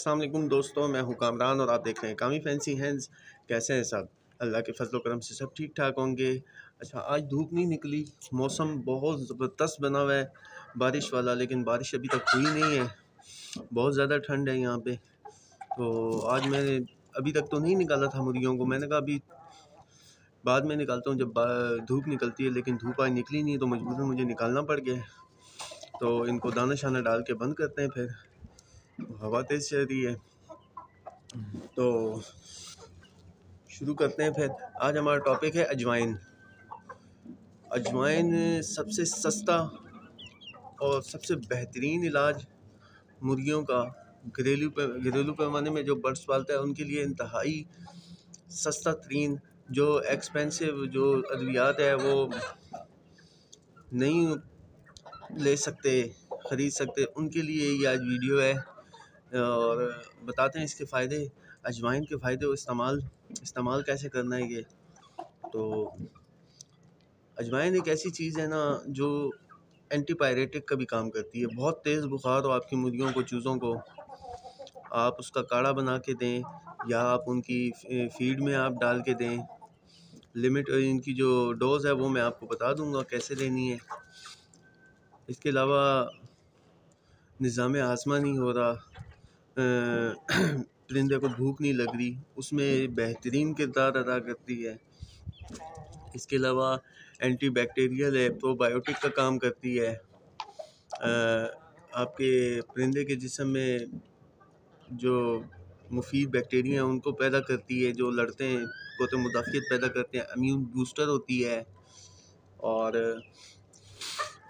अस्सलाम वालेकुम दोस्तों, मैं हूं कामरान और आप देख रहे हैं कामी फैंसी हैंड्स। कैसे हैं सब? अल्लाह के फजल करम से सब ठीक ठाक होंगे। अच्छा, आज धूप नहीं निकली, मौसम बहुत ज़बरदस्त बना हुआ है बारिश वाला, लेकिन बारिश अभी तक हुई नहीं है। बहुत ज़्यादा ठंड है यहाँ पे। तो आज मैंने अभी तक तो नहीं निकाला था मुर्गियों को, मैंने कहा अभी बाद में निकालता हूँ जब धूप निकलती है, लेकिन धूप आज निकली नहीं तो मजबूरन मुझे निकालना पड़ गया। तो इनको दाना शाना डाल के बंद करते हैं, फिर हवा तेज़ चल रही है तो शुरू करते हैं। फिर आज हमारा टॉपिक है अजवाइन। अजवाइन सबसे सस्ता और सबसे बेहतरीन इलाज मुर्गियों का घरेलू पैमाने में जो बर्ड्स पालता है उनके लिए इंतहाई सस्ता तरीन जो एक्सपेंसिव जो अद्वियात है वो नहीं ले सकते, ख़रीद सकते, उनके लिए ये आज वीडियो है और बताते हैं इसके फ़ायदे, अजवाइन के फ़ायदे और इस्तेमाल कैसे करना है। ये तो अजवाइन एक ऐसी चीज़ है ना जो एंटीपायरेटिक का भी काम करती है। बहुत तेज़ बुखार हो आपकी मुर्गियों को, चूज़ों को, आप उसका काढ़ा बना के दें या आप उनकी फीड में आप डाल के दें। लिमिट इनकी जो डोज़ है वो मैं आपको बता दूंगा कैसे लेनी है। इसके अलावा निज़ाम आज़मा नहीं हो रहा, परिंदे को भूख नहीं लग रही, उसमें बेहतरीन किरदार अदा करती है। इसके अलावा एंटी बैक्टीरियल है, प्रोबायोटिक का काम करती है। आपके परिंदे के जिस्म में जो मुफीद बैक्टीरिया हैं उनको पैदा करती है, जो लड़ते हैं कोते मुदाफ़ियत पैदा करते हैं, इम्यून बूस्टर होती है। और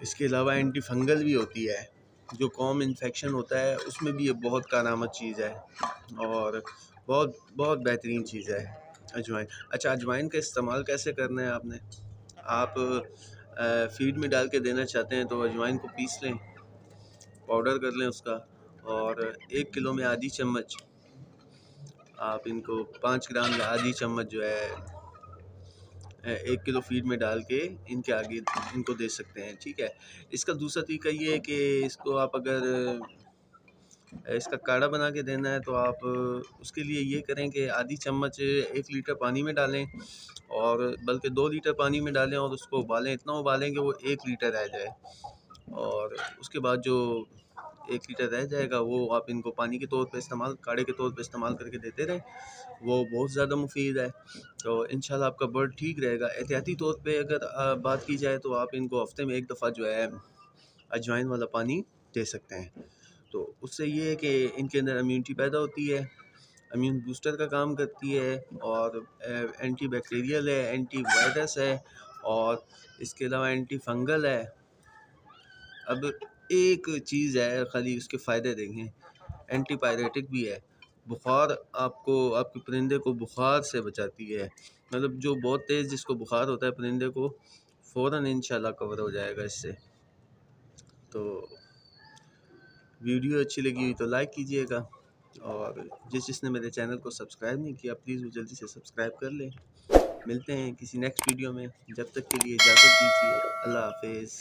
इसके अलावा एंटी फंगल भी होती है, जो कॉम इन्फेक्शन होता है उसमें भी ये बहुत कारआमद चीज़ है और बहुत बहुत बेहतरीन चीज़ है अजवाइन। अच्छा, अजवाइन का इस्तेमाल कैसे करना है आपने? आप फीड में डाल के देना चाहते हैं तो अजवाइन को पीस लें, पाउडर कर लें उसका, और 1 किलो में आधी चम्मच आप इनको 5 ग्राम या आधी चम्मच जो है 1 किलो फीड में डाल के इनके आगे इनको दे सकते हैं। ठीक है। इसका दूसरा तरीका ये है कि इसको आप अगर इसका काढ़ा बना के देना है तो आप उसके लिए ये करें कि आधी चम्मच 1 लीटर पानी में डालें, और बल्कि 2 लीटर पानी में डालें और उसको उबालें, इतना उबालें कि वो 1 लीटर रह जाए, और उसके बाद जो 1 लीटर रह जाएगा वो आप इनको पानी के तौर पे इस्तेमाल, काढ़े के तौर पे इस्तेमाल करके देते रहें। वो बहुत ज़्यादा मुफीद है, तो इंशाल्लाह आपका बर्ड ठीक रहेगा। एहतियाती तौर पे अगर बात की जाए तो आप इनको हफ्ते में 1 दफ़ा जो है अजवाइन वाला पानी दे सकते हैं। तो उससे ये है कि इनके अंदर इम्यूनिटी पैदा होती है, इम्यून बूस्टर का काम करती है, और एंटी बैक्टीरियल है, एंटी वायरस है, और इसके अलावा एंटी फंगल है। अब एक चीज़ है खाली उसके फ़ायदे देखें, एंटीपायरेटिक भी है। बुखार आपको, आपके परिंदे को बुखार से बचाती है, मतलब जो बहुत तेज़ जिसको बुखार होता है परिंदे को, फ़ौरन इंशाल्लाह कवर हो जाएगा इससे। तो वीडियो अच्छी लगी हुई तो लाइक कीजिएगा, और जिसने मेरे चैनल को सब्सक्राइब नहीं किया प्लीज़ वो जल्दी से सब्सक्राइब कर लें। मिलते हैं किसी नेक्स्ट वीडियो में, जब तक के लिए इजाज़त दीजिए। अल्लाह हाफिज़।